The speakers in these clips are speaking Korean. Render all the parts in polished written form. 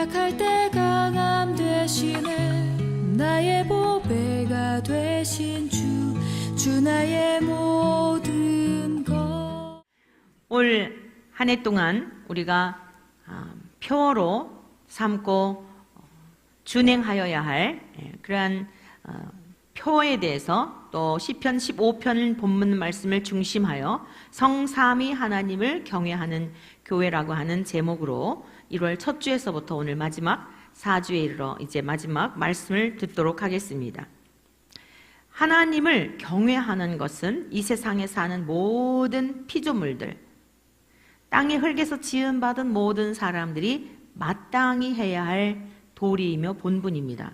약할 때 강함 되시네. 나의 보배가 되신 주 나의 모든 것. 올 한 해 동안 우리가 표어로 삼고 준행하여야 할 그러한 표어에 대해서 또 시편 15편 본문 말씀을 중심하여 성삼위 하나님을 경외하는 교회라고 하는 제목으로 1월 첫 주에서부터 오늘 마지막 4주에 이르러 이제 마지막 말씀을 듣도록 하겠습니다. 하나님을 경외하는 것은 이 세상에 사는 모든 피조물들, 땅의 흙에서 지음받은 모든 사람들이 마땅히 해야 할 도리이며 본분입니다.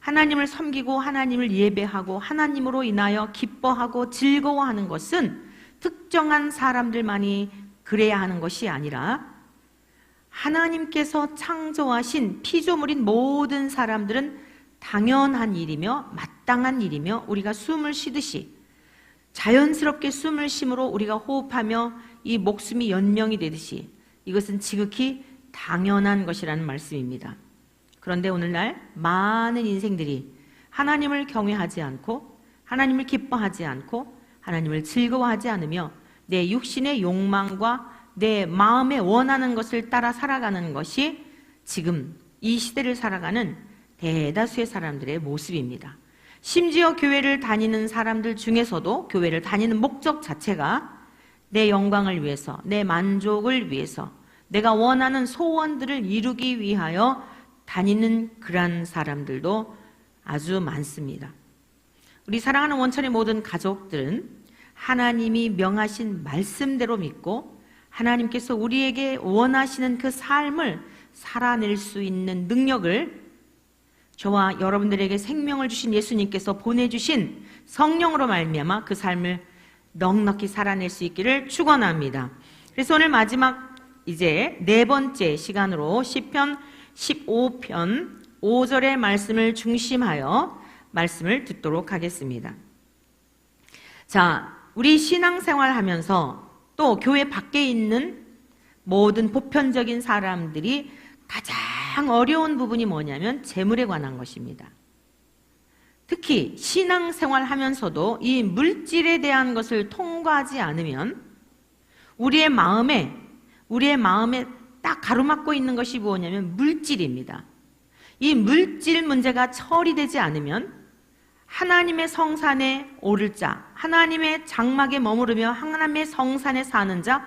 하나님을 섬기고 하나님을 예배하고 하나님으로 인하여 기뻐하고 즐거워하는 것은 특정한 사람들만이 그래야 하는 것이 아니라 하나님께서 창조하신 피조물인 모든 사람들은 당연한 일이며 마땅한 일이며 우리가 숨을 쉬듯이 자연스럽게 숨을 쉼으로 우리가 호흡하며 이 목숨이 연명이 되듯이 이것은 지극히 당연한 것이라는 말씀입니다. 그런데 오늘날 많은 인생들이 하나님을 경외하지 않고 하나님을 기뻐하지 않고 하나님을 즐거워하지 않으며 내 육신의 욕망과 내 마음에 원하는 것을 따라 살아가는 것이 지금 이 시대를 살아가는 대다수의 사람들의 모습입니다. 심지어 교회를 다니는 사람들 중에서도 교회를 다니는 목적 자체가 내 영광을 위해서, 내 만족을 위해서, 내가 원하는 소원들을 이루기 위하여 다니는 그런 사람들도 아주 많습니다. 우리 사랑하는 원천의 모든 가족들은 하나님이 명하신 말씀대로 믿고 하나님께서 우리에게 원하시는 그 삶을 살아낼 수 있는 능력을 저와 여러분들에게 생명을 주신 예수님께서 보내주신 성령으로 말미암아 그 삶을 넉넉히 살아낼 수 있기를 축원합니다. 그래서 오늘 마지막 이제 네 번째 시간으로 시편 15편 5절의 말씀을 중심하여 말씀을 듣도록 하겠습니다. 자, 우리 신앙생활 하면서 또 교회 밖에 있는 모든 보편적인 사람들이 가장 어려운 부분이 뭐냐면 재물에 관한 것입니다. 특히 신앙생활 하면서도 이 물질에 대한 것을 통과하지 않으면 우리의 마음에 딱 가로막고 있는 것이 뭐냐면 물질입니다. 이 물질 문제가 처리되지 않으면 하나님의 성산에 오를 자, 하나님의 장막에 머무르며 하나님의 성산에 사는 자,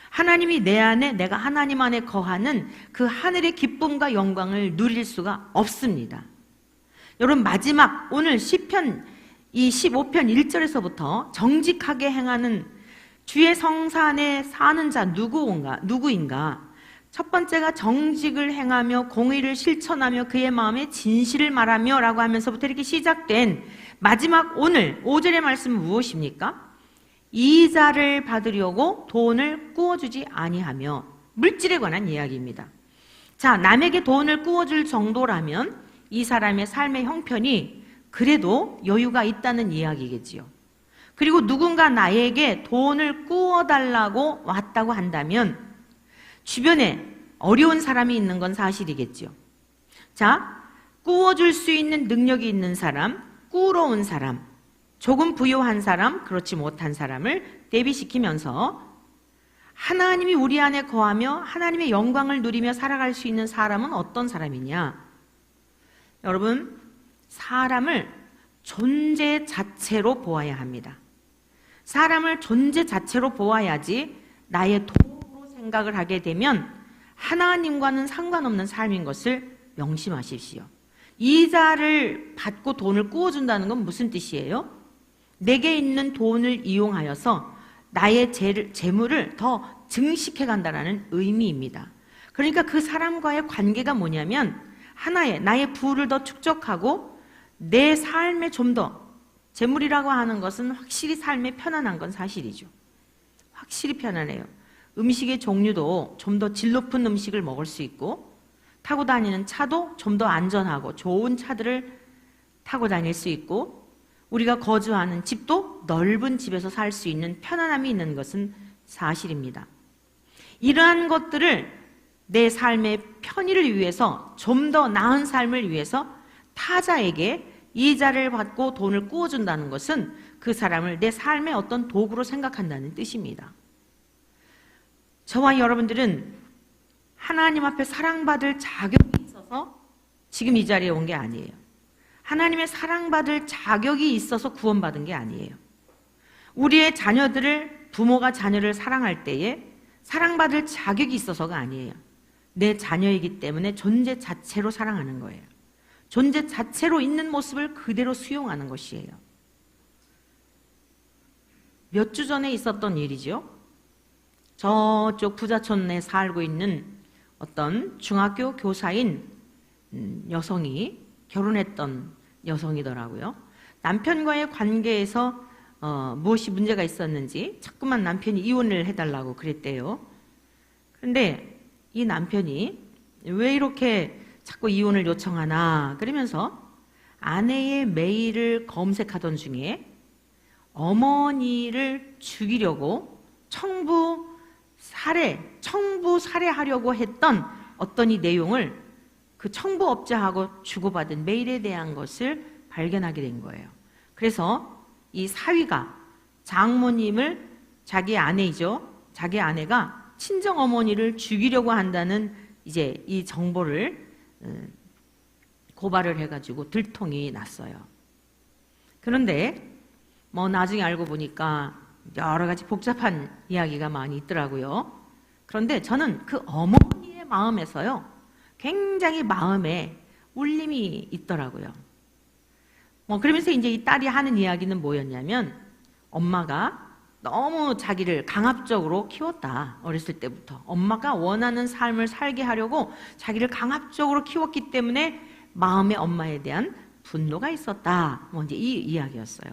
하나님이 내 안에, 내가 하나님 안에 거하는 그 하늘의 기쁨과 영광을 누릴 수가 없습니다. 여러분, 마지막 오늘 시편 이 15편 1절에서부터 정직하게 행하는 주의 성산에 사는 자 누구인가? 첫 번째가 정직을 행하며 공의를 실천하며 그의 마음에 진실을 말하며 라고 하면서부터 이렇게 시작된 마지막 오늘 5절의 말씀은 무엇입니까? 이자를 받으려고 돈을 꾸어주지 아니하며, 물질에 관한 이야기입니다. 자, 남에게 돈을 꾸어줄 정도라면 이 사람의 삶의 형편이 그래도 여유가 있다는 이야기겠지요. 그리고 누군가 나에게 돈을 꾸어달라고 왔다고 한다면 주변에 어려운 사람이 있는 건 사실이겠지요. 자, 꾸어줄 수 있는 능력이 있는 사람, 꾸러운 사람, 조금 부유한 사람, 그렇지 못한 사람을 대비시키면서 하나님이 우리 안에 거하며 하나님의 영광을 누리며 살아갈 수 있는 사람은 어떤 사람이냐? 여러분, 사람을 존재 자체로 보아야 합니다. 사람을 존재 자체로 보아야지 나의 도로 생각을 하게 되면 하나님과는 상관없는 삶인 것을 명심하십시오. 이자를 받고 돈을 꾸어준다는 건 무슨 뜻이에요? 내게 있는 돈을 이용하여서 나의 재물을 더 증식해 간다는 의미입니다. 그러니까 그 사람과의 관계가 뭐냐면 하나의 나의 부를 더 축적하고 내 삶에 좀 더, 재물이라고 하는 것은 확실히 삶에 편안한 건 사실이죠. 확실히 편안해요. 음식의 종류도 좀 더 질 높은 음식을 먹을 수 있고 타고 다니는 차도 좀 더 안전하고 좋은 차들을 타고 다닐 수 있고 우리가 거주하는 집도 넓은 집에서 살 수 있는 편안함이 있는 것은 사실입니다. 이러한 것들을 내 삶의 편의를 위해서, 좀 더 나은 삶을 위해서 타자에게 이자를 받고 돈을 꾸어준다는 것은 그 사람을 내 삶의 어떤 도구로 생각한다는 뜻입니다. 저와 여러분들은 하나님 앞에 사랑받을 자격이 있어서 지금 이 자리에 온 게 아니에요. 하나님의 사랑받을 자격이 있어서 구원받은 게 아니에요. 우리의 자녀들을, 부모가 자녀를 사랑할 때에 사랑받을 자격이 있어서가 아니에요. 내 자녀이기 때문에 존재 자체로 사랑하는 거예요. 존재 자체로 있는 모습을 그대로 수용하는 것이에요. 몇 주 전에 있었던 일이죠. 저쪽 부자촌에 살고 있는 어떤 중학교 교사인 여성이, 결혼했던 여성이더라고요. 남편과의 관계에서 무엇이 문제가 있었는지 자꾸만 남편이 이혼을 해달라고 그랬대요. 그런데 이 남편이 왜 이렇게 자꾸 이혼을 요청하나 그러면서 아내의 메일을 검색하던 중에 어머니를 죽이려고 청부 살해하려고 했던 어떤 이 내용을 그 청부업자하고 주고받은 메일에 대한 것을 발견하게 된 거예요. 그래서 이 사위가 장모님을, 자기 아내이죠, 자기 아내가 친정 어머니를 죽이려고 한다는 이제 이 정보를 고발을 해가지고 들통이 났어요. 그런데 뭐 나중에 알고 보니까 여러 가지 복잡한 이야기가 많이 있더라고요. 그런데 저는 그 어머니의 마음에서요, 굉장히 마음에 울림이 있더라고요. 그러면서 이제 이 딸이 하는 이야기는 뭐였냐면, 엄마가 너무 자기를 강압적으로 키웠다. 어렸을 때부터 엄마가 원하는 삶을 살게 하려고 자기를 강압적으로 키웠기 때문에 마음에 엄마에 대한 분노가 있었다. 이제 이 이야기였어요.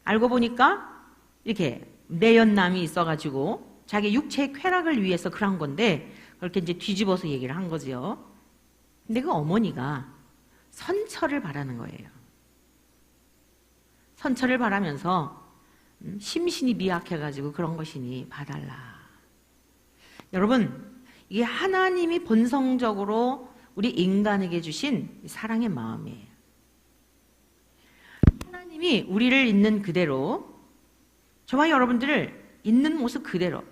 알고 보니까 이렇게 내연남이 있어가지고 자기 육체의 쾌락을 위해서 그런 건데, 그렇게 이제 뒤집어서 얘기를 한 거죠. 근데 그 어머니가 선처를 바라는 거예요. 선처를 바라면서 심신이 미약해가지고 그런 것이니 봐달라. 여러분, 이게 하나님이 본성적으로 우리 인간에게 주신 사랑의 마음이에요. 하나님이 우리를 있는 그대로, 저와 여러분들을 있는 모습 그대로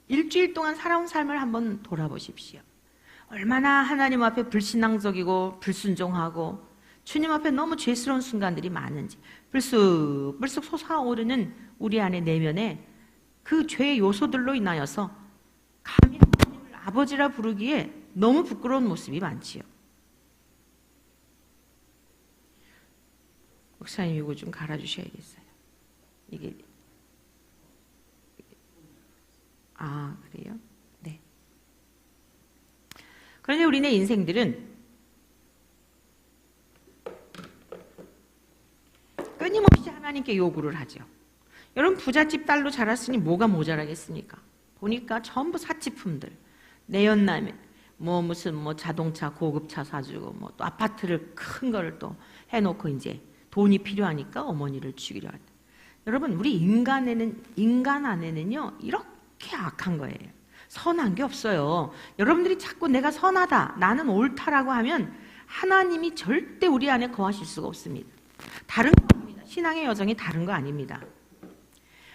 일주일 동안 살아온 삶을 한번 돌아보십시오. 얼마나 하나님 앞에 불신앙적이고 불순종하고 주님 앞에 너무 죄스러운 순간들이 많은지, 불쑥 솟아오르는 우리 안의 내면에 그 죄의 요소들로 인하여서 감히 하나님을 아버지라 부르기에 너무 부끄러운 모습이 많지요. 목사님, 이거 좀 갈아주셔야겠어요. 이게 그래요? 네. 그런데 우리네 인생들은 끊임없이 하나님께 요구를 하죠. 여러분, 부잣집 딸로 자랐으니 뭐가 모자라겠습니까? 보니까 전부 사치품들, 내연남에 무슨 자동차 고급차 사주고 또 아파트를 큰 거를 또 해놓고 이제 돈이 필요하니까 어머니를 죽이려 한다. 여러분, 우리 인간 안에는요 이렇게 악한 거예요. 선한 게 없어요. 여러분들이 자꾸 내가 선하다, 나는 옳다라고 하면 하나님이 절대 우리 안에 거하실 수가 없습니다. 다른 거 아닙니다. 신앙의 여정이 다른 거 아닙니다.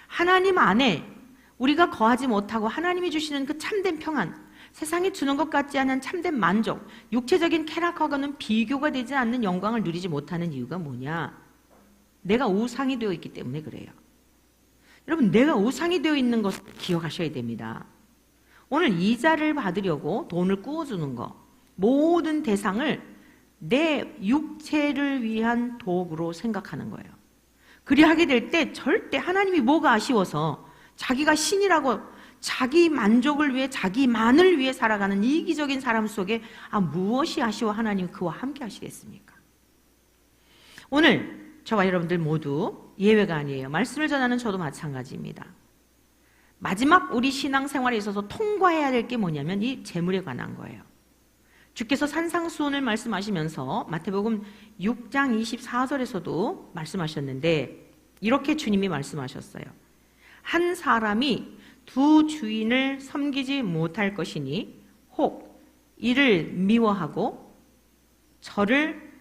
하나님 안에 우리가 거하지 못하고 하나님이 주시는 그 참된 평안, 세상이 주는 것 같지 않은 참된 만족, 육체적인 쾌락하고는 비교가 되지 않는 영광을 누리지 못하는 이유가 뭐냐? 내가 우상이 되어 있기 때문에 그래요. 여러분, 내가 우상이 되어 있는 것을 기억하셔야 됩니다. 오늘 이자를 받으려고 돈을 꾸어주는 거, 모든 대상을 내 육체를 위한 도구로 생각하는 거예요. 그리하게 될 때 절대 하나님이 뭐가 아쉬워서 자기가 신이라고 자기 만족을 위해, 자기만을 위해 살아가는 이기적인 사람 속에 무엇이 아쉬워 하나님 그와 함께 하시겠습니까? 오늘 저와 여러분들 모두 예외가 아니에요. 말씀을 전하는 저도 마찬가지입니다. 마지막 우리 신앙생활에 있어서 통과해야 될 게 뭐냐면 이 재물에 관한 거예요. 주께서 산상수훈을 말씀하시면서 마태복음 6장 24절에서도 말씀하셨는데, 이렇게 주님이 말씀하셨어요. 한 사람이 두 주인을 섬기지 못할 것이니 혹 이를 미워하고 저를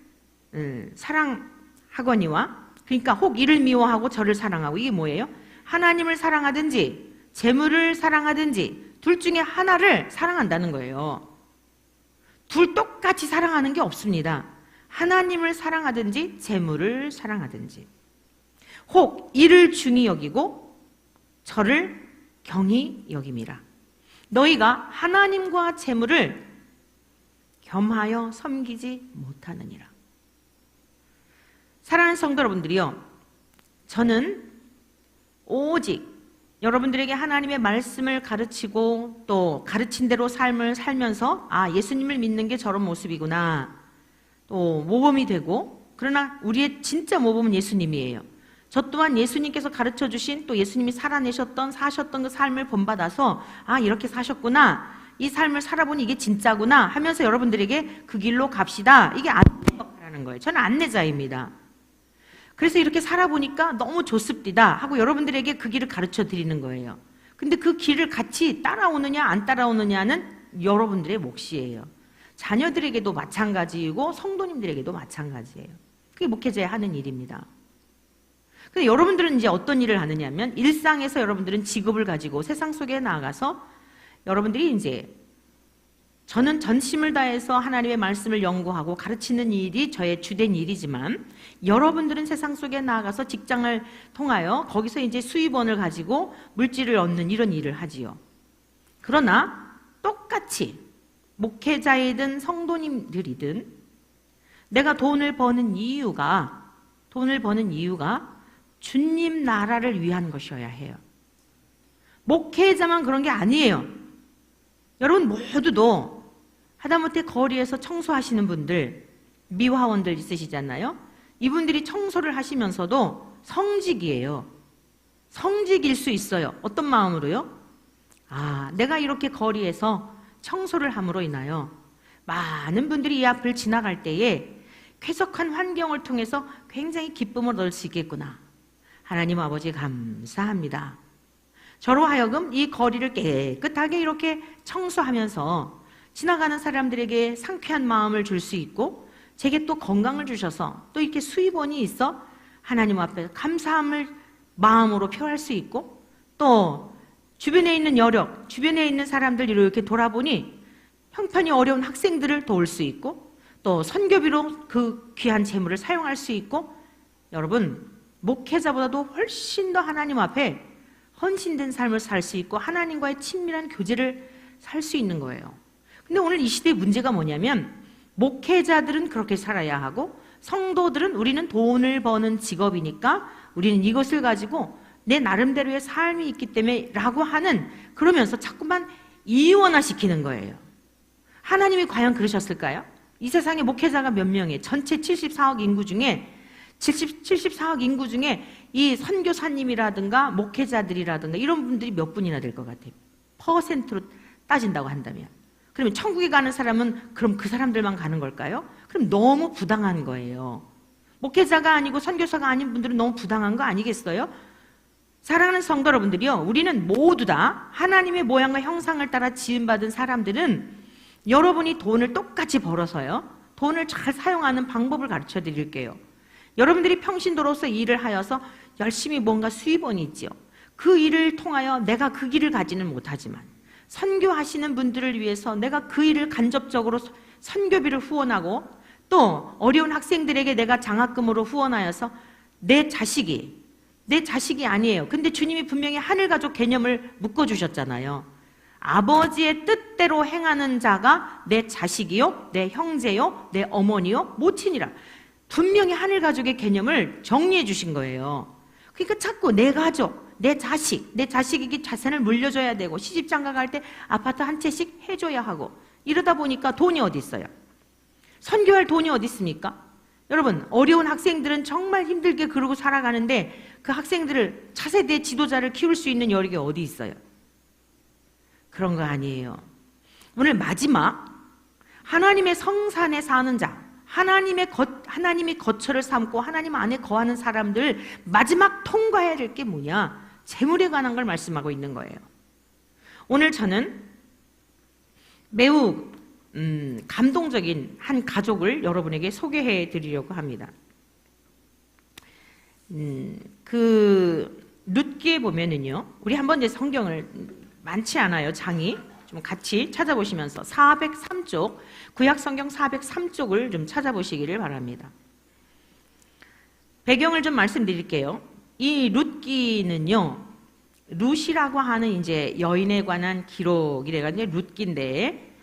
사랑하거니와, 그러니까 혹 이를 미워하고 저를 사랑하고, 이게 뭐예요? 하나님을 사랑하든지 재물을 사랑하든지 둘 중에 하나를 사랑한다는 거예요. 둘 똑같이 사랑하는 게 없습니다. 하나님을 사랑하든지 재물을 사랑하든지. 혹 이를 중히 여기고 저를 경히 여김이라. 너희가 하나님과 재물을 겸하여 섬기지 못하느니라. 사랑하는 성도 여러분들이요, 저는 오직 여러분들에게 하나님의 말씀을 가르치고 또 가르친 대로 삶을 살면서 예수님을 믿는 게 저런 모습이구나, 또 모범이 되고, 그러나 우리의 진짜 모범은 예수님이에요. 저 또한 예수님께서 가르쳐 주신, 또 예수님이 살아내셨던 사셨던 그 삶을 본받아서 이렇게 사셨구나, 이 삶을 살아보니 이게 진짜구나 하면서 여러분들에게 그 길로 갑시다, 이게 안내자라는 거예요. 저는 안내자입니다. 그래서 이렇게 살아보니까 너무 좋습니다 하고 여러분들에게 그 길을 가르쳐 드리는 거예요. 근데 그 길을 같이 따라오느냐 안 따라오느냐는 여러분들의 몫이에요. 자녀들에게도 마찬가지이고 성도님들에게도 마찬가지예요. 그게 목회자의 하는 일입니다. 근데 여러분들은 이제 어떤 일을 하느냐면, 일상에서 여러분들은 직업을 가지고 세상 속에 나아가서 여러분들이 이제, 저는 전심을 다해서 하나님의 말씀을 연구하고 가르치는 일이 저의 주된 일이지만, 여러분들은 세상 속에 나아가서 직장을 통하여 거기서 이제 수입원을 가지고 물질을 얻는 이런 일을 하지요. 그러나 똑같이 목회자이든 성도님들이든 내가 돈을 버는 이유가 주님 나라를 위한 것이어야 해요. 목회자만 그런 게 아니에요. 여러분 모두도 하다못해 거리에서 청소하시는 분들, 미화원들 있으시잖아요. 이분들이 청소를 하시면서도 성직이에요. 성직일 수 있어요. 어떤 마음으로요? 내가 이렇게 거리에서 청소를 함으로 인하여 많은 분들이 이 앞을 지나갈 때에 쾌적한 환경을 통해서 굉장히 기쁨을 얻을 수 있겠구나. 하나님 아버지 감사합니다. 저로 하여금 이 거리를 깨끗하게 이렇게 청소하면서 지나가는 사람들에게 상쾌한 마음을 줄 수 있고, 제게 또 건강을 주셔서 또 이렇게 수입원이 있어 하나님 앞에 감사함을 마음으로 표할 수 있고, 또 주변에 있는 여력, 주변에 있는 사람들 이렇게 돌아보니 형편이 어려운 학생들을 도울 수 있고, 또 선교비로 그 귀한 재물을 사용할 수 있고, 여러분 목회자보다도 훨씬 더 하나님 앞에 헌신된 삶을 살 수 있고 하나님과의 친밀한 교제를 살 수 있는 거예요. 근데 오늘 이 시대의 문제가 뭐냐면, 목회자들은 그렇게 살아야 하고 성도들은 우리는 돈을 버는 직업이니까 우리는 이것을 가지고 내 나름대로의 삶이 있기 때문에 라고 하는, 그러면서 자꾸만 이원화시키는 거예요. 하나님이 과연 그러셨을까요? 이 세상에 목회자가 몇 명이에요? 전체 74억 인구 중에 74억 인구 중에 이 선교사님이라든가 목회자들이라든가 이런 분들이 몇 분이나 될 것 같아요? 퍼센트로 따진다고 한다면. 그러면 천국에 가는 사람은 그럼 그 사람들만 가는 걸까요? 그럼 너무 부당한 거예요. 목회자가 아니고 선교사가 아닌 분들은 너무 부당한 거 아니겠어요? 사랑하는 성도 여러분들이요, 우리는 모두 다 하나님의 모양과 형상을 따라 지음받은 사람들은 여러분이 돈을 똑같이 벌어서요, 돈을 잘 사용하는 방법을 가르쳐 드릴게요. 여러분들이 평신도로서 일을 하여서 열심히 뭔가 수입원이 있지요. 그 일을 통하여 내가 그 길을 가지는 못하지만 선교하시는 분들을 위해서 내가 그 일을 간접적으로 선교비를 후원하고, 또 어려운 학생들에게 내가 장학금으로 후원하여서 내 자식이 아니에요. 근데 주님이 분명히 하늘가족 개념을 묶어주셨잖아요. 아버지의 뜻대로 행하는 자가 내 자식이요, 내 형제요, 내 어머니요, 모친이라. 분명히 하늘가족의 개념을 정리해 주신 거예요. 그러니까 자꾸 내 가족, 내 자식에게 자산을 물려줘야 되고, 시집장가 갈 때 아파트 한 채씩 해줘야 하고, 이러다 보니까 돈이 어디 있어요? 선교할 돈이 어디 있습니까? 여러분, 어려운 학생들은 정말 힘들게 그러고 살아가는데 그 학생들을 차세대 지도자를 키울 수 있는 여력이 어디 있어요? 그런 거 아니에요. 오늘 마지막, 하나님의 성산에 사는 자, 하나님이 거처를 삼고 하나님 안에 거하는 사람들 마지막 통과해야 될 게 뭐냐? 재물에 관한 걸 말씀하고 있는 거예요. 오늘 저는 매우 감동적인 한 가족을 여러분에게 소개해 드리려고 합니다. 그 룻기에 보면은요, 우리 한번 이제 성경을 많지 않아요, 장이. 좀 같이 찾아보시면서 403쪽, 구약 성경 403쪽을 좀 찾아보시기를 바랍니다. 배경을 좀 말씀드릴게요. 이 룻기는요, 룻이라고 하는 이제 여인에 관한 기록이래가지고 룻기인데,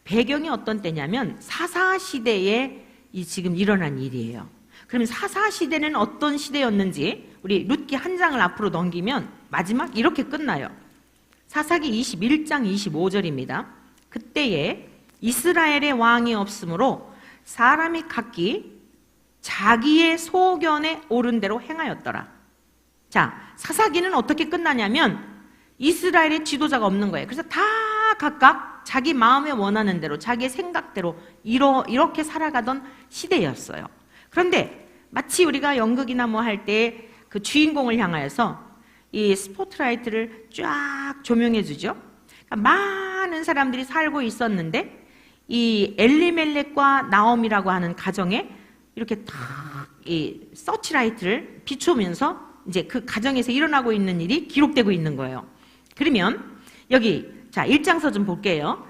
배경이 어떤 때냐면 사사시대에 이 지금 일어난 일이에요. 그러면 사사시대는 어떤 시대였는지 우리 룻기 한 장을 앞으로 넘기면 마지막 이렇게 끝나요. 사사기 21장 25절입니다. 그때에 이스라엘의 왕이 없으므로 사람이 각기 자기의 소견에 옳은 대로 행하였더라. 자, 사사기는 어떻게 끝나냐면 이스라엘의 지도자가 없는 거예요. 그래서 다 각각 자기 마음에 원하는 대로 자기의 생각대로 이렇게 살아가던 시대였어요. 그런데 마치 우리가 연극이나 뭐 할 때 그 주인공을 향하여서 이 스포트라이트를 쫙 조명해 주죠. 그러니까 많은 사람들이 살고 있었는데 이 엘리멜렉과 나옴이라고 하는 가정에 이렇게 딱 이 서치라이트를 비추면서 이제 그 가정에서 일어나고 있는 일이 기록되고 있는 거예요. 그러면 여기 자 1장서 좀 볼게요.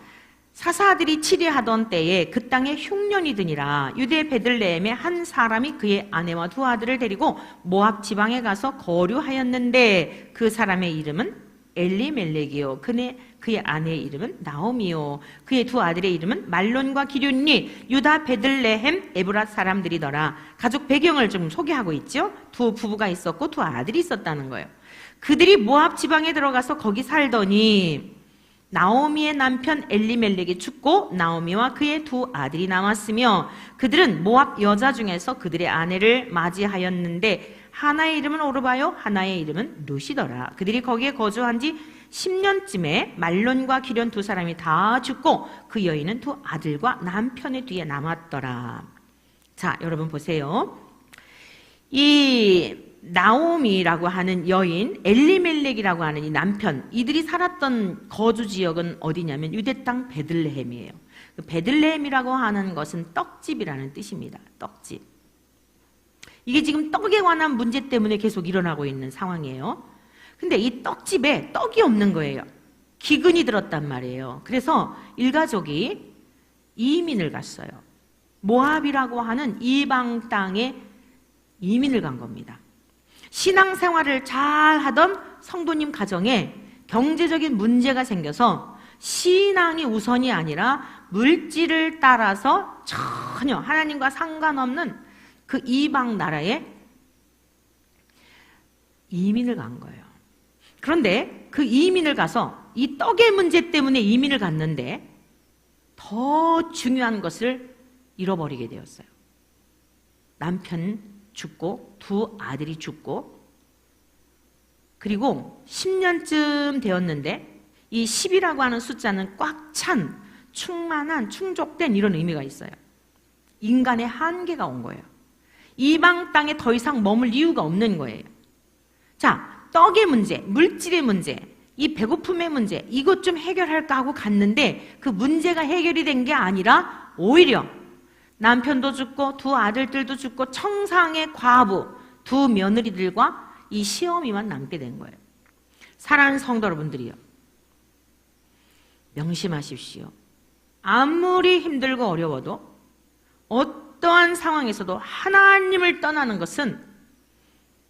사사들이 치리하던 때에 그 땅에 흉년이 드니라. 유대 베들레헴의 한 사람이 그의 아내와 두 아들을 데리고 모압 지방에 가서 거류하였는데 그 사람의 이름은 엘리멜렉이요 그의 아내의 이름은 나오미요 그의 두 아들의 이름은 말론과 기륜이 유다 베들레헴 에브랏 사람들이더라. 가족 배경을 좀 소개하고 있죠. 두 부부가 있었고 두 아들이 있었다는 거예요. 그들이 모압 지방에 들어가서 거기 살더니 나오미의 남편 엘리멜렉이 죽고 나오미와 그의 두 아들이 남았으며 그들은 모압 여자 중에서 그들의 아내를 맞이하였는데 하나의 이름은 오르바요 하나의 이름은 룻이더라. 그들이 거기에 거주한 지 10년쯤에 말론과 기련 두 사람이 다 죽고 그 여인은 두 아들과 남편의 뒤에 남았더라. 자, 여러분 보세요. 이 나오미라고 하는 여인, 엘리멜렉이라고 하는 이 남편, 이들이 살았던 거주 지역은 어디냐면 유대 땅 베들레헴이에요. 그 베들레헴이라고 하는 것은 떡집이라는 뜻입니다. 떡집. 이게 지금 떡에 관한 문제 때문에 계속 일어나고 있는 상황이에요. 근데 이 떡집에 떡이 없는 거예요. 기근이 들었단 말이에요. 그래서 일가족이 이민을 갔어요. 모압이라고 하는 이방 땅에 이민을 간 겁니다. 신앙생활을 잘 하던 성도님 가정에 경제적인 문제가 생겨서 신앙이 우선이 아니라 물질을 따라서 전혀 하나님과 상관없는 그 이방 나라에 이민을 간 거예요. 그런데 그 이민을 가서 이 떡의 문제 때문에 이민을 갔는데 더 중요한 것을 잃어버리게 되었어요. 남편 죽고 두 아들이 죽고 그리고 10년쯤 되었는데 이 10이라고 하는 숫자는 꽉 찬 충만한 충족된 이런 의미가 있어요. 인간의 한계가 온 거예요. 이방 땅에 더 이상 머물 이유가 없는 거예요. 자, 떡의 문제, 물질의 문제, 이 배고픔의 문제 이것 좀 해결할까 하고 갔는데 그 문제가 해결이 된 게 아니라 오히려 남편도 죽고 두 아들들도 죽고 청상의 과부 두 며느리들과 이 시어미만 남게 된 거예요. 사랑하는 성도 여러분들이요, 명심하십시오. 아무리 힘들고 어려워도 어떠한 상황에서도 하나님을 떠나는 것은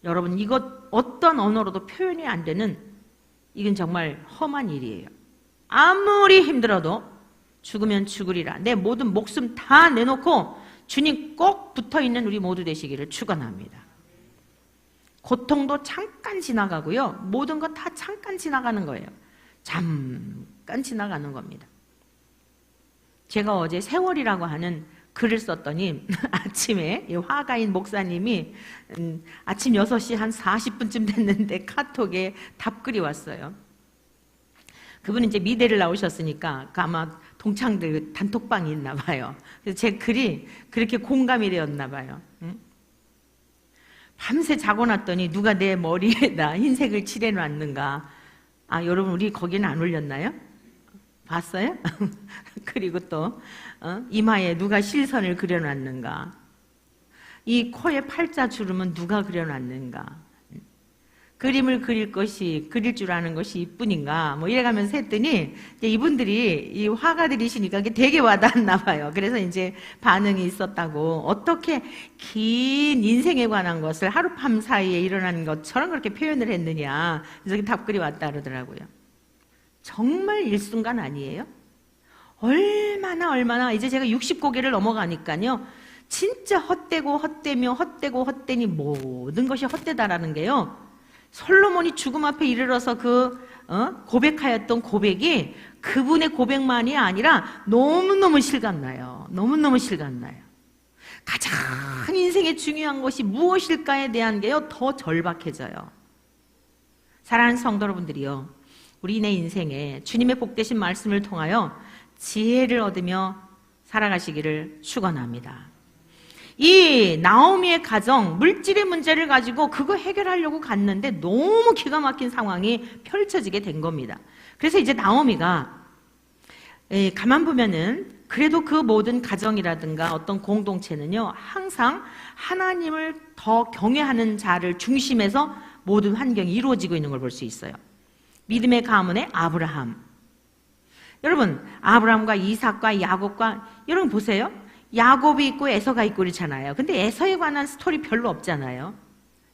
여러분 이것 어떤 언어로도 표현이 안 되는 이건 정말 험한 일이에요. 아무리 힘들어도 죽으면 죽으리라. 내 모든 목숨 다 내놓고 주님 꼭 붙어있는 우리 모두 되시기를 축원합니다. 고통도 잠깐 지나가고요. 모든 것 다 잠깐 지나가는 거예요. 잠깐 지나가는 겁니다. 제가 어제 세월이라고 하는 글을 썼더니 아침에 화가인 목사님이 아침 6시 한 40분쯤 됐는데 카톡에 답글이 왔어요. 그분은 이제 미대를 나오셨으니까 아마 동창들 단톡방이 있나 봐요. 그래서 제 글이 그렇게 공감이 되었나 봐요. 밤새 자고 났더니 누가 내 머리에다 흰색을 칠해놨는가. 아, 여러분 우리 거기는 안 올렸나요? 봤어요? 그리고 또 이마에 누가 실선을 그려놨는가? 이 코에 팔자 주름은 누가 그려놨는가? 그림을 그릴 줄 아는 것이 이뿐인가? 뭐 이래가면서 했더니 이제 이분들이 이 화가들이시니까 그게 되게 와닿았나 봐요. 그래서 이제 반응이 있었다고. 어떻게 긴 인생에 관한 것을 하룻밤 사이에 일어난 것처럼 그렇게 표현을 했느냐? 그래서 답글이 왔다 그러더라고요. 정말 일순간 아니에요? 얼마나 이제 제가 60고개를 넘어가니까요. 진짜 헛되고 헛되며 헛되고 헛되니 모든 것이 헛되다라는 게요. 솔로몬이 죽음 앞에 이르러서 고백하였던 고백이 그분의 고백만이 아니라 너무너무 실감나요. 너무너무 실감나요. 가장 인생에 중요한 것이 무엇일까에 대한 게요. 더 절박해져요. 사랑하는 성도 여러분들이요. 우리네 인생에 주님의 복되신 말씀을 통하여 지혜를 얻으며 살아가시기를 축원합니다. 이 나오미의 가정, 물질의 문제를 가지고 그거 해결하려고 갔는데 너무 기가 막힌 상황이 펼쳐지게 된 겁니다. 그래서 이제 나오미가 가만 보면은 그래도 그 모든 가정이라든가 어떤 공동체는요, 항상 하나님을 더 경외하는 자를 중심에서 모든 환경이 이루어지고 있는 걸 볼 수 있어요. 믿음의 가문의 아브라함. 여러분, 아브라함과 이삭과 야곱과, 여러분 보세요. 야곱이 있고 에서가 있고 그렇잖아요. 근데 에서에 관한 스토리 별로 없잖아요.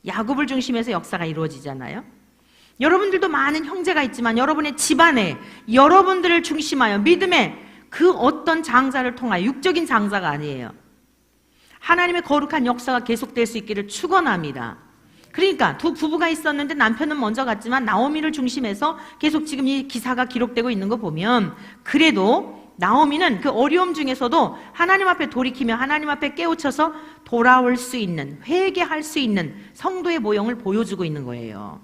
야곱을 중심해서 역사가 이루어지잖아요. 여러분들도 많은 형제가 있지만 여러분의 집안에 여러분들을 중심하여 믿음의 그 어떤 장자를 통하여, 육적인 장자가 아니에요. 하나님의 거룩한 역사가 계속될 수 있기를 축원합니다. 그러니까 두 부부가 있었는데 남편은 먼저 갔지만 나오미를 중심해서 계속 지금 이 기사가 기록되고 있는 거 보면 그래도 나오미는 그 어려움 중에서도 하나님 앞에 돌이키며 하나님 앞에 깨우쳐서 돌아올 수 있는, 회개할 수 있는 성도의 모형을 보여주고 있는 거예요.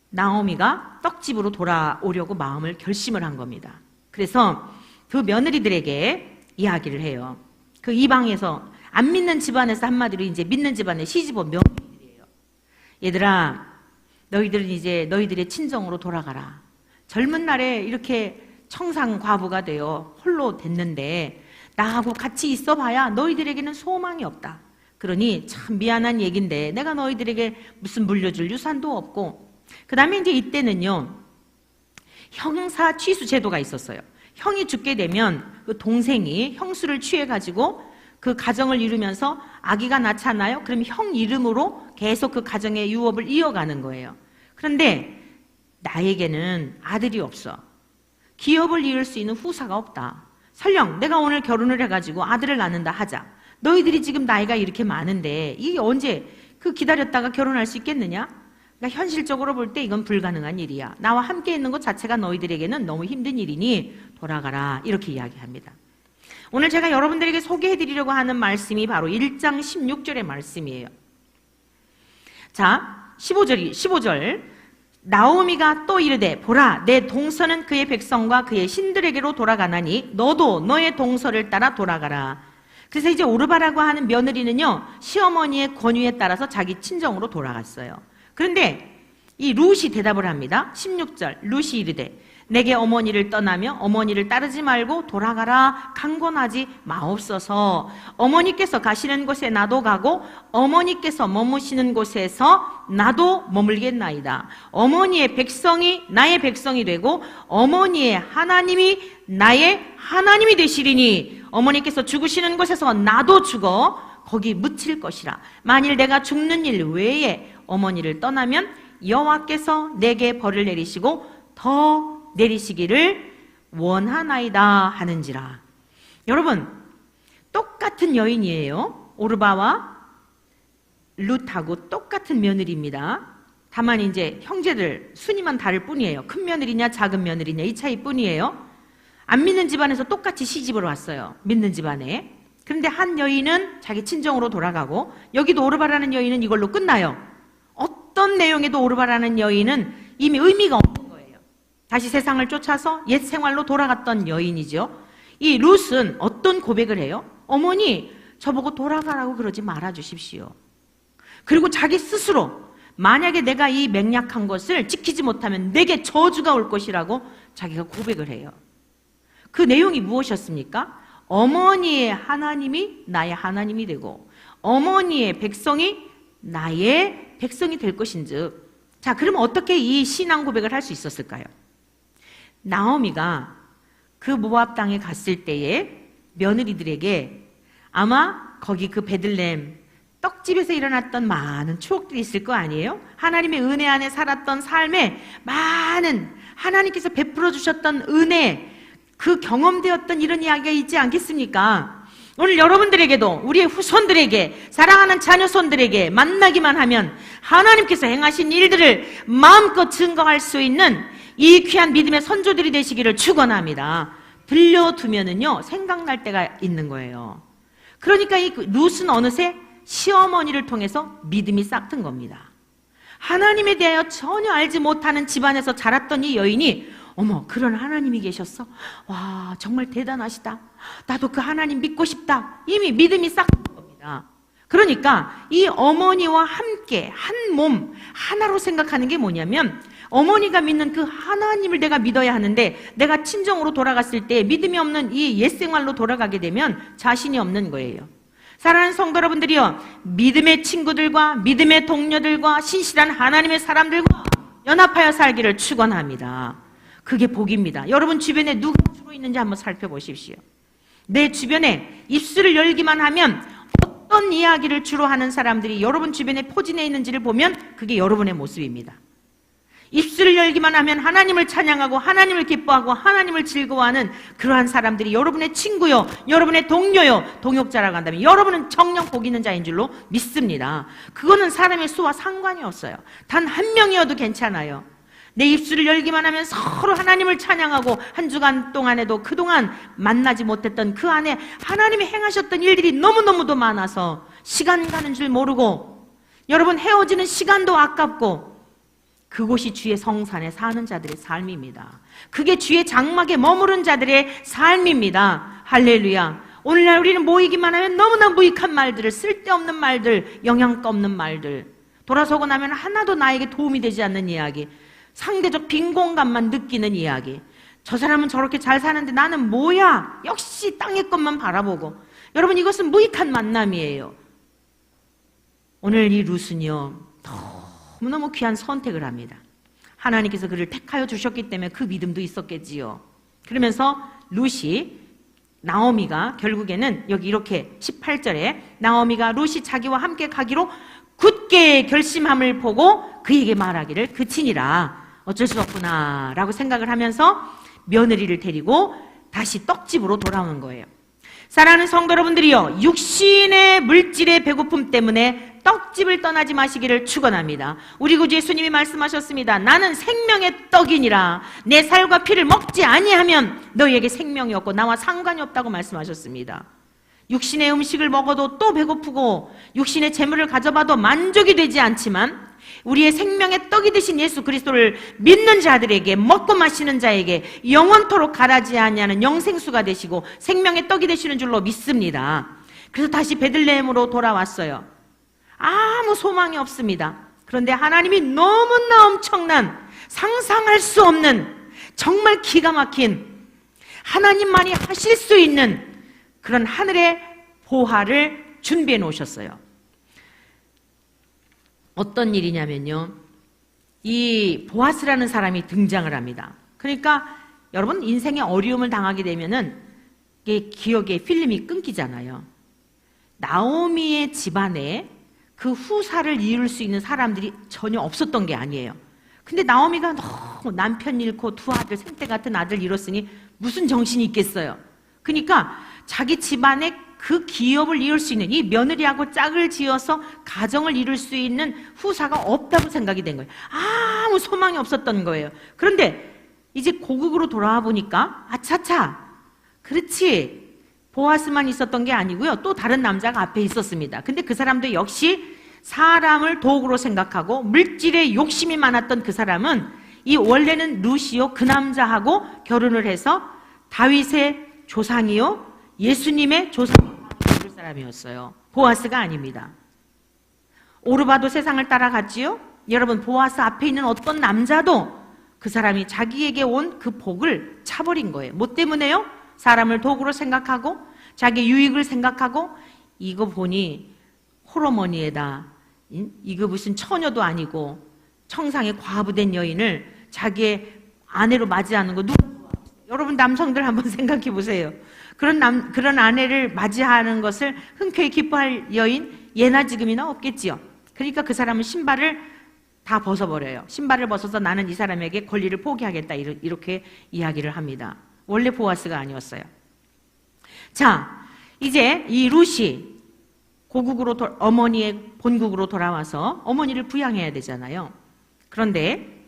나오미가 떡집으로 돌아오려고 마음을 결심을 한 겁니다. 그래서 그 며느리들에게 이야기를 해요. 그 이방에서 안 믿는 집안에서 한마디로 이제 믿는 집안의 시집온 며느리들이에요. 얘들아, 너희들은 이제 너희들의 친정으로 돌아가라. 젊은 날에 이렇게 청상 과부가 되어 홀로 됐는데 나하고 같이 있어 봐야 너희들에게는 소망이 없다. 그러니 참 미안한 얘긴데 내가 너희들에게 무슨 물려줄 유산도 없고, 그 다음에 이제 이때는요, 형사 취수 제도가 있었어요. 형이 죽게 되면 그 동생이 형수를 취해가지고 그 가정을 이루면서 아기가 낳잖아요. 그럼 형 이름으로 계속 그 가정의 유업을 이어가는 거예요. 그런데 나에게는 아들이 없어. 기업을 이을 수 있는 후사가 없다. 설령 내가 오늘 결혼을 해가지고 아들을 낳는다 하자. 너희들이 지금 나이가 이렇게 많은데 이게 언제 기다렸다가 결혼할 수 있겠느냐? 그러니까 현실적으로 볼 때 이건 불가능한 일이야. 나와 함께 있는 것 자체가 너희들에게는 너무 힘든 일이니 돌아가라. 이렇게 이야기합니다. 오늘 제가 여러분들에게 소개해드리려고 하는 말씀이 바로 1장 16절의 말씀이에요. 자, 15절. 나오미가 또 이르되 보라, 내 동서는 그의 백성과 그의 신들에게로 돌아가나니 너도 너의 동서를 따라 돌아가라. 그래서 이제 오르바라고 하는 며느리는요, 시어머니의 권유에 따라서 자기 친정으로 돌아갔어요. 그런데 이 룻이 대답을 합니다. 16절, 룻이 이르되 내게 어머니를 떠나며 어머니를 따르지 말고 돌아가라 강권하지 마옵소서. 어머니께서 가시는 곳에 나도 가고 어머니께서 머무시는 곳에서 나도 머물겠나이다. 어머니의 백성이 나의 백성이 되고 어머니의 하나님이 나의 하나님이 되시리니 어머니께서 죽으시는 곳에서 나도 죽어 거기 묻힐 것이라. 만일 내가 죽는 일 외에 어머니를 떠나면 여호와께서 내게 벌을 내리시고 더 내리시기를 원하나이다 하는지라. 여러분, 똑같은 여인이에요. 오르바와 룻하고 똑같은 며느리입니다. 다만 이제 형제들 순위만 다를 뿐이에요. 큰 며느리냐 작은 며느리냐 이 차이 뿐이에요. 안 믿는 집안에서 똑같이 시집을 왔어요. 믿는 집안에. 그런데 한 여인은 자기 친정으로 돌아가고, 여기도 오르바라는 여인은 이걸로 끝나요. 어떤 내용에도 오르바라는 여인은 이미 의미가 없는 거예요. 다시 세상을 쫓아서 옛 생활로 돌아갔던 여인이죠. 이 룻은 어떤 고백을 해요? 어머니, 저보고 돌아가라고 그러지 말아 주십시오. 그리고 자기 스스로 만약에 내가 이 맹약한 것을 지키지 못하면 내게 저주가 올 것이라고 자기가 고백을 해요. 그 내용이 무엇이었습니까? 어머니의 하나님이 나의 하나님이 되고 어머니의 백성이 나의 백성이 될 것인즉. 자, 그러면 어떻게 이 신앙 고백을 할 수 있었을까요? 나오미가 그 모압 땅에 갔을 때에 며느리들에게 아마 거기 그 베들레헴 떡집에서 일어났던 많은 추억들이 있을 거 아니에요? 하나님의 은혜 안에 살았던 삶에 많은 하나님께서 베풀어 주셨던 은혜, 그 경험되었던 이런 이야기가 있지 않겠습니까? 오늘 여러분들에게도 우리의 후손들에게 사랑하는 자녀손들에게 만나기만 하면 하나님께서 행하신 일들을 마음껏 증거할 수 있는 이 귀한 믿음의 선조들이 되시기를 축원합니다. 들려두면은요 생각날 때가 있는 거예요. 그러니까 이 룻은 어느새 시어머니를 통해서 믿음이 싹튼 겁니다. 하나님에 대하여 전혀 알지 못하는 집안에서 자랐던 이 여인이 어머, 그런 하나님이 계셨어? 와, 정말 대단하시다. 나도 그 하나님 믿고 싶다. 이미 믿음이 싹튼 겁니다. 그러니까 이 어머니와 함께 한 몸 하나로 생각하는 게 뭐냐면 어머니가 믿는 그 하나님을 내가 믿어야 하는데 내가 친정으로 돌아갔을 때 믿음이 없는 이 옛생활로 돌아가게 되면 자신이 없는 거예요. 사랑하는 성도 여러분들이요, 믿음의 친구들과 믿음의 동료들과 신실한 하나님의 사람들과 연합하여 살기를 축원합니다. 그게 복입니다. 여러분 주변에 누가 주로 있는지 한번 살펴보십시오. 내 주변에 입술을 열기만 하면 어떤 이야기를 주로 하는 사람들이 여러분 주변에 포진해 있는지를 보면 그게 여러분의 모습입니다. 입술을 열기만 하면 하나님을 찬양하고 하나님을 기뻐하고 하나님을 즐거워하는 그러한 사람들이 여러분의 친구요, 여러분의 동료요, 동역자라고 한다면 여러분은 정녕 복 있는 자인 줄로 믿습니다. 그거는 사람의 수와 상관이 없어요. 단 한 명이어도 괜찮아요. 내 입술을 열기만 하면 서로 하나님을 찬양하고 한 주간 동안에도 그동안 만나지 못했던 그 안에 하나님이 행하셨던 일들이 너무너무도 많아서 시간 가는 줄 모르고 여러분 헤어지는 시간도 아깝고 그곳이 주의 성산에 사는 자들의 삶입니다. 그게 주의 장막에 머무른 자들의 삶입니다. 할렐루야. 오늘날 우리는 모이기만 하면 너무나 무익한 말들을, 쓸데없는 말들, 영양가 없는 말들, 돌아서고 나면 하나도 나에게 도움이 되지 않는 이야기, 상대적 빈곤감만 느끼는 이야기, 저 사람은 저렇게 잘 사는데 나는 뭐야? 역시 땅의 것만 바라보고. 여러분, 이것은 무익한 만남이에요. 오늘 이 룻은요 너무너무 귀한 선택을 합니다. 하나님께서 그를 택하여 주셨기 때문에 그 믿음도 있었겠지요. 그러면서 룻이, 나오미가 결국에는 여기 이렇게 18절에 나오미가 룻이 자기와 함께 가기로 굳게 결심함을 보고 그에게 말하기를 그치니라. 어쩔 수 없구나 라고 생각을 하면서 며느리를 데리고 다시 떡집으로 돌아오는 거예요. 사랑하는 성도 여러분들이요, 육신의 물질의 배고픔 때문에 떡집을 떠나지 마시기를 축원합니다. 우리 구주 예수님이 말씀하셨습니다. 나는 생명의 떡이니라. 내 살과 피를 먹지 아니하면 너희에게 생명이 없고 나와 상관이 없다고 말씀하셨습니다. 육신의 음식을 먹어도 또 배고프고 육신의 재물을 가져봐도 만족이 되지 않지만 우리의 생명의 떡이 되신 예수 그리스도를 믿는 자들에게, 먹고 마시는 자에게 영원토록 가라지 아니하는 영생수가 되시고 생명의 떡이 되시는 줄로 믿습니다. 그래서 다시 베들레헴으로 돌아왔어요. 아무 소망이 없습니다. 그런데 하나님이 너무나 엄청난, 상상할 수 없는, 정말 기가 막힌, 하나님만이 하실 수 있는 그런 하늘의 보화를 준비해 놓으셨어요. 어떤 일이냐면요, 이 보아스라는 사람이 등장을 합니다. 그러니까 여러분, 인생에 어려움을 당하게 되면은 이게 기억의 필름이 끊기잖아요. 나오미의 집안에 그 후사를 이룰 수 있는 사람들이 전혀 없었던 게 아니에요. 근데 나오미가 너무 남편 잃고 두 아들, 생태 같은 아들 잃었으니 무슨 정신이 있겠어요. 그러니까 자기 집안에 그 기업을 이룰 수 있는, 이 며느리하고 짝을 지어서 가정을 이룰 수 있는 후사가 없다고 생각이 된 거예요. 아무 소망이 없었던 거예요. 그런데 이제 고국으로 돌아와 보니까 아차차, 그렇지, 보아스만 있었던 게 아니고요, 또 다른 남자가 앞에 있었습니다. 근데 그 사람도 역시 사람을 도구로 생각하고 물질에 욕심이 많았던 그 사람은 이 원래는 룻이요, 그 남자하고 결혼을 해서 다윗의 조상이요, 예수님의 조상이 될 사람이었어요. 보아스가 아닙니다. 오르바도 세상을 따라갔지요. 여러분, 보아스 앞에 있는 어떤 남자도 그 사람이 자기에게 온 그 복을 차버린 거예요. 뭐 때문에요? 사람을 도구로 생각하고 자기 유익을 생각하고 이거 보니 호러머니에다 이거 무슨 처녀도 아니고 청상에 과부된 여인을 자기의 아내로 맞이하는 거 여러분 남성들 한번 생각해 보세요. 그런 아내를 맞이하는 것을 흔쾌히 기뻐할 여인 예나 지금이나 없겠지요. 그러니까 그 사람은 신발을 다 벗어버려요. 신발을 벗어서 나는 이 사람에게 권리를 포기하겠다 이렇게 이야기를 합니다. 원래 보아스가 아니었어요. 자, 이제 이 룻이 고국으로 어머니의 본국으로 돌아와서 어머니를 부양해야 되잖아요. 그런데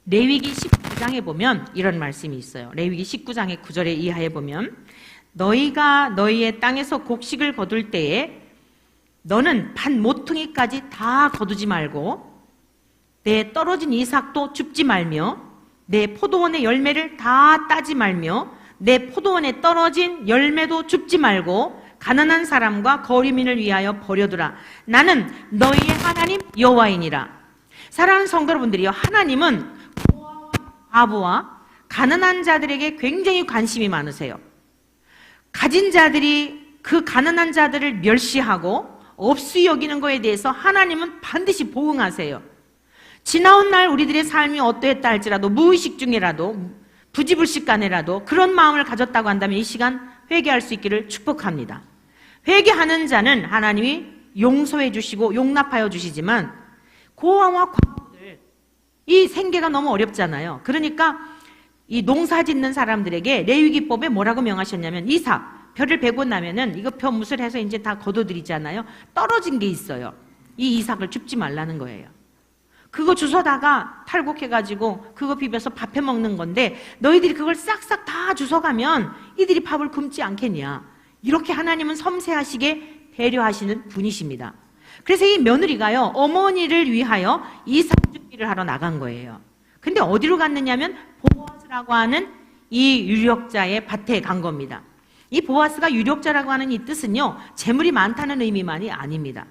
레위기 19장에 보면 이런 말씀이 있어요. 레위기 19장의 9절에 이하에 보면 너희가 너희의 땅에서 곡식을 거둘 때에 너는 반 모퉁이까지 다 거두지 말고 내 떨어진 이삭도 줍지 말며 내 포도원의 열매를 다 따지 말며 내 포도원에 떨어진 열매도 줍지 말고 가난한 사람과 거리민을 위하여 버려두라. 나는 너희의 하나님 여호와이니라. 사랑하는 성도 여러분들이요, 하나님은 과부와 가난한 자들에게 굉장히 관심이 많으세요. 가진 자들이 그 가난한 자들을 멸시하고 없이 여기는 것에 대해서 하나님은 반드시 보응하세요. 지나온 날 우리들의 삶이 어떠했다 할지라도 무의식 중에라도 부지불식간에라도 그런 마음을 가졌다고 한다면 이 시간 회개할 수 있기를 축복합니다. 회개하는 자는 하나님이 용서해 주시고 용납하여 주시지만 고아와 과부들 이 생계가 너무 어렵잖아요. 그러니까 이 농사 짓는 사람들에게 레위기법에 뭐라고 명하셨냐면 이삭 벼를 베고 나면은 이거 벼 무술 해서 이제 다 거둬들이잖아요. 떨어진 게 있어요. 이 이삭을 줍지 말라는 거예요. 그거 주워다가 탈곡해가지고 그거 비벼서 밥 해 먹는 건데 너희들이 그걸 싹싹 다 주워가면 이들이 밥을 굶지 않겠냐. 이렇게 하나님은 섬세하시게 배려하시는 분이십니다. 그래서 이 며느리가요 어머니를 위하여 이삭 줍기를 하러 나간 거예요. 근데 어디로 갔느냐면 보아스라고 하는 이 유력자의 밭에 간 겁니다. 이 보아스가 유력자라고 하는 이 뜻은요 재물이 많다는 의미만이 아닙니다.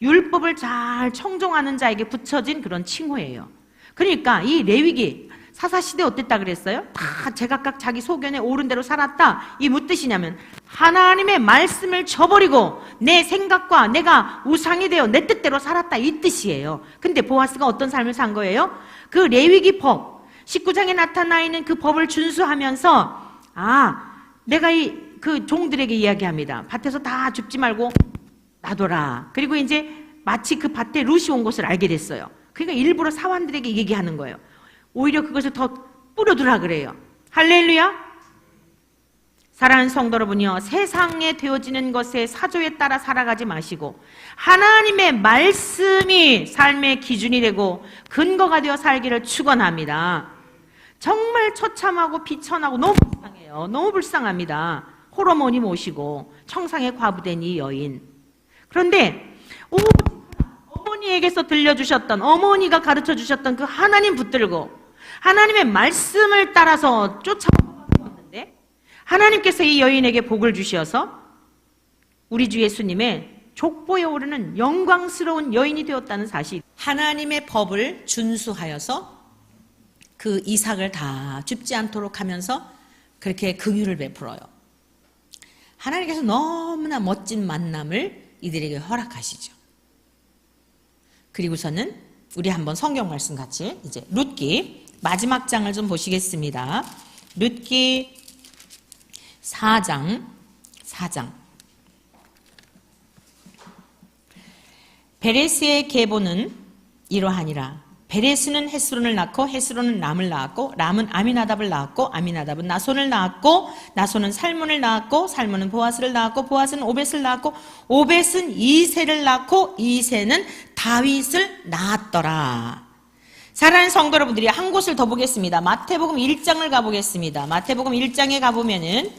율법을 잘 청종하는 자에게 붙여진 그런 칭호예요. 그러니까 이 레위기 사사시대 어땠다 그랬어요? 다 제각각 자기 소견에 옳은 대로 살았다. 이 무슨 뜻이냐면 하나님의 말씀을 저버리고 내 생각과 내가 우상이 되어 내 뜻대로 살았다 이 뜻이에요. 근데 보아스가 어떤 삶을 산 거예요? 그 레위기 법 19장에 나타나 있는 그 법을 준수하면서 내가 그 종들에게 이야기합니다. 밭에서 다 줍지 말고 놔둬라. 그리고 이제 마치 그 밭에 룻이 온 것을 알게 됐어요. 그러니까 일부러 사환들에게 얘기하는 거예요. 오히려 그것을 더 뿌려두라 그래요. 할렐루야. 사랑하는 성도 여러분이요, 세상에 되어지는 것의 사조에 따라 살아가지 마시고 하나님의 말씀이 삶의 기준이 되고 근거가 되어 살기를 축원합니다. 정말 처참하고 비천하고 너무 불쌍해요. 너무 불쌍합니다. 호러머니 모시고 청상에 과부된 이 여인. 그런데 어머니에게서 들려주셨던 어머니가 가르쳐주셨던 그 하나님 붙들고 하나님의 말씀을 따라서 쫓아왔는데 하나님께서 이 여인에게 복을 주셔서 우리 주 예수님의 족보에 오르는 영광스러운 여인이 되었다는 사실. 하나님의 법을 준수하여서 그 이삭을 다 줍지 않도록 하면서 그렇게 긍휼을 베풀어요. 하나님께서 너무나 멋진 만남을 이들에게 허락하시죠. 그리고서는 우리 한번 성경 말씀 같이 이제 룻기 마지막 장을 좀 보시겠습니다. 룻기 4장 베레스의 계보는 이러하니라. 베레스는 헤스론을 낳고 헤스론은 람을 낳았고 람은 아미나답을 낳았고 아미나답은 나손을 낳았고 나손은 살몬을 낳았고 살몬은 보아스를 낳았고 보아스는 오벳을 낳았고 오벳은 이새를 낳고 이새는 다윗을 낳았더라. 사랑하는 성도 여러분들이 한 곳을 더 보겠습니다. 마태복음 1장을 가보겠습니다. 마태복음 1장에 가보면은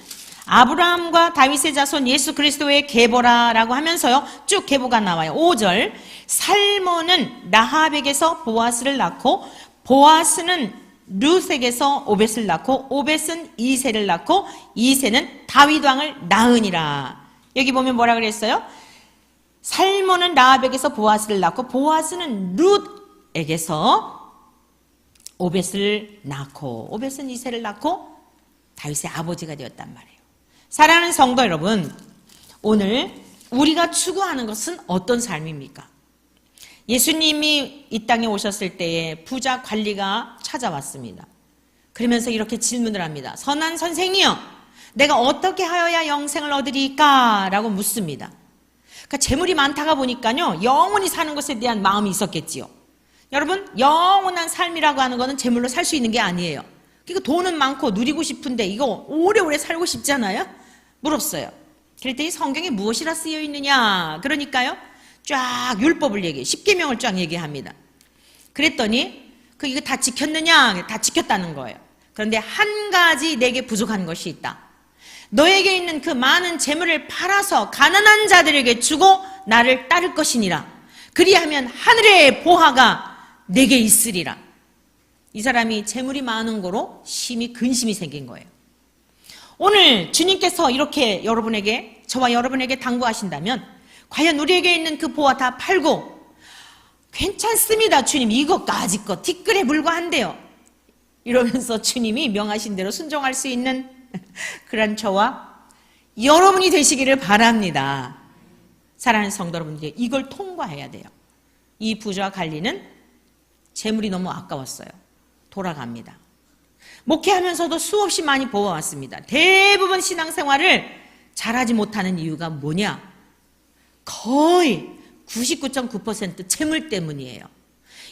아브라함과 다윗의 자손 예수 그리스도의 계보라라고 하면서요 쭉 계보가 나와요. 5절 살몬은 라합에게서 보아스를 낳고 보아스는 룻에게서 오벳을 낳고 오벳은 이새를 낳고 이새는 다윗 왕을 낳으니라. 여기 보면 뭐라 그랬어요? 살몬은 라합에게서 보아스를 낳고 보아스는 룻에게서 오벳을 낳고 오벳은 이새를 낳고 다윗의 아버지가 되었단 말이에요. 사랑하는 성도 여러분, 오늘 우리가 추구하는 것은 어떤 삶입니까? 예수님이 이 땅에 오셨을 때에 부자 관리가 찾아왔습니다. 그러면서 이렇게 질문을 합니다. 선한 선생이여, 내가 어떻게 하여야 영생을 얻으리까? 라고 묻습니다. 그러니까 재물이 많다가 보니까요, 영원히 사는 것에 대한 마음이 있었겠지요. 여러분, 영원한 삶이라고 하는 것은 재물로 살 수 있는 게 아니에요. 그러니까 돈은 많고 누리고 싶은데 이거 오래오래 살고 싶잖아요? 물었어요. 그랬더니 성경에 무엇이라 쓰여 있느냐? 그러니까요, 쫙 율법을 얘기해. 10계명을 쫙 얘기합니다. 그랬더니 이거 다 지켰느냐? 다 지켰다는 거예요. 그런데 한 가지 내게 부족한 것이 있다. 너에게 있는 그 많은 재물을 팔아서 가난한 자들에게 주고 나를 따를 것이니라. 그리하면 하늘의 보화가 내게 있으리라. 이 사람이 재물이 많은 거로 심히 근심이 생긴 거예요. 오늘 주님께서 이렇게 여러분에게, 저와 여러분에게 당부하신다면 과연 우리에게 있는 그 보화 다 팔고 괜찮습니다 주님, 이것까지 거 티끌에 불과한데요, 이러면서 주님이 명하신 대로 순종할 수 있는 그런 저와 여러분이 되시기를 바랍니다. 사랑하는 성도 여러분들, 이걸 통과해야 돼요. 이 부자 관리는 재물이 너무 아까웠어요. 돌아갑니다. 목회하면서도 수없이 많이 보아왔습니다. 대부분 신앙생활을 잘하지 못하는 이유가 뭐냐? 거의 99.9% 재물 때문이에요.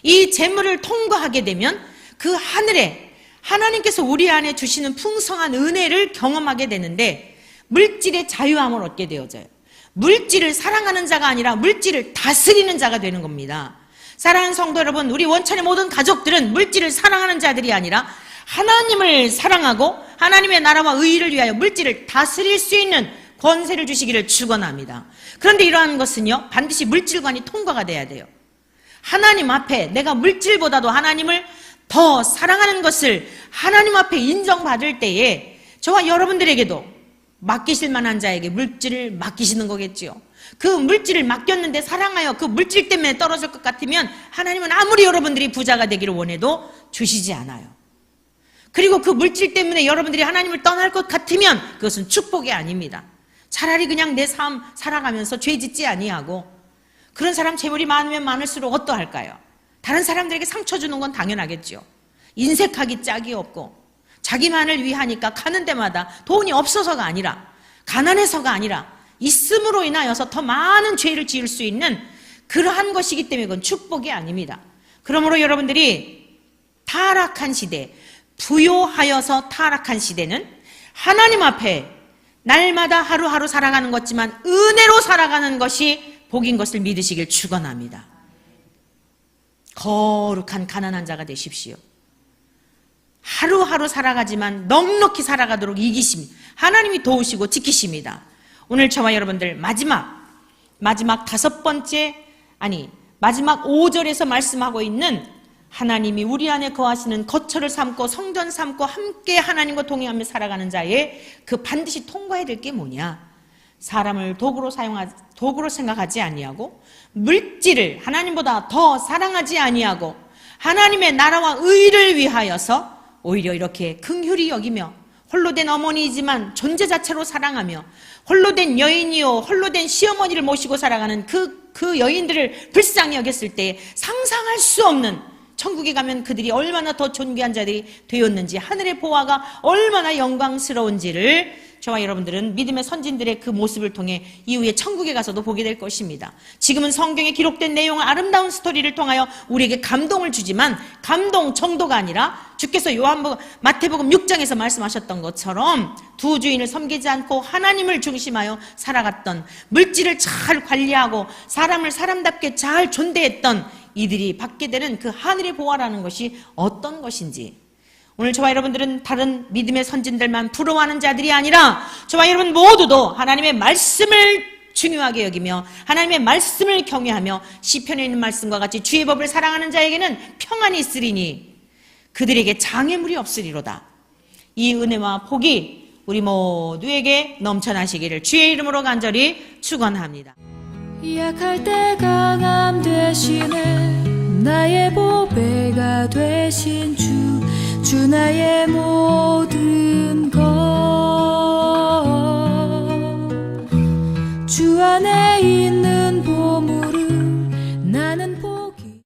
이 재물을 통과하게 되면 그 하늘에 하나님께서 우리 안에 주시는 풍성한 은혜를 경험하게 되는데 물질의 자유함을 얻게 되어져요. 물질을 사랑하는 자가 아니라 물질을 다스리는 자가 되는 겁니다. 사랑하는 성도 여러분, 우리 원천의 모든 가족들은 물질을 사랑하는 자들이 아니라 하나님을 사랑하고 하나님의 나라와 의의를 위하여 물질을 다스릴 수 있는 권세를 주시기를 축원합니다. 그런데 이러한 것은요, 반드시 물질관이 통과가 돼야 돼요. 하나님 앞에 내가 물질보다도 하나님을 더 사랑하는 것을 하나님 앞에 인정받을 때에 저와 여러분들에게도 맡기실 만한 자에게 물질을 맡기시는 거겠지요. 그 물질을 맡겼는데 사랑하여 그 물질 때문에 떨어질 것 같으면 하나님은 아무리 여러분들이 부자가 되기를 원해도 주시지 않아요. 그리고 그 물질 때문에 여러분들이 하나님을 떠날 것 같으면 그것은 축복이 아닙니다. 차라리 그냥 내 삶 살아가면서 죄 짓지 아니하고, 그런 사람 재물이 많으면 많을수록 어떠할까요? 다른 사람들에게 상처 주는 건 당연하겠죠. 인색하기 짝이 없고 자기만을 위하니까 가는 데마다 돈이 없어서가 아니라, 가난해서가 아니라 있음으로 인하여서 더 많은 죄를 지을 수 있는 그러한 것이기 때문에 그건 축복이 아닙니다. 그러므로 여러분들이 타락한 시대, 부요하여서 타락한 시대는 하나님 앞에 날마다 하루하루 살아가는 것지만 은혜로 살아가는 것이 복인 것을 믿으시길 축원합니다. 거룩한 가난한 자가 되십시오. 하루하루 살아가지만 넉넉히 살아가도록 이기십니다. 하나님이 도우시고 지키십니다. 오늘 저와 여러분들 마지막 5번째, 마지막 5절에서 말씀하고 있는 하나님이 우리 안에 거하시는 거처를 삼고 성전 삼고 함께 하나님과 동행하며 살아가는 자의 그 반드시 통과해야 될 게 뭐냐? 사람을 도구로 생각하지 아니하고 물질을 하나님보다 더 사랑하지 아니하고 하나님의 나라와 의를 위하여서 오히려 이렇게 긍휼히 여기며 홀로된 어머니이지만 존재 자체로 사랑하며 홀로된 여인이요 홀로된 시어머니를 모시고 살아가는 그 여인들을 불쌍히 여겼을 때 상상할 수 없는, 천국에 가면 그들이 얼마나 더 존귀한 자들이 되었는지, 하늘의 보화가 얼마나 영광스러운지를 저와 여러분들은 믿음의 선진들의 그 모습을 통해 이후에 천국에 가서도 보게 될 것입니다. 지금은 성경에 기록된 내용은 아름다운 스토리를 통하여 우리에게 감동을 주지만 감동 정도가 아니라 주께서 마태복음 6장에서 말씀하셨던 것처럼 두 주인을 섬기지 않고 하나님을 중심하여 살아갔던, 물질을 잘 관리하고 사람을 사람답게 잘 존대했던 이들이 받게 되는 그 하늘의 보화라는 것이 어떤 것인지, 오늘 저와 여러분들은 다른 믿음의 선진들만 부러워하는 자들이 아니라 저와 여러분 모두도 하나님의 말씀을 중요하게 여기며 하나님의 말씀을 경외하며 시편에 있는 말씀과 같이 주의 법을 사랑하는 자에게는 평안이 있으리니 그들에게 장애물이 없으리로다. 이 은혜와 복이 우리 모두에게 넘쳐나시기를 주의 이름으로 간절히 축원합니다. 약할 때 강함 되시네 나의 보배가 되신 주 주 나의 모든 것 주 안에 있는 보물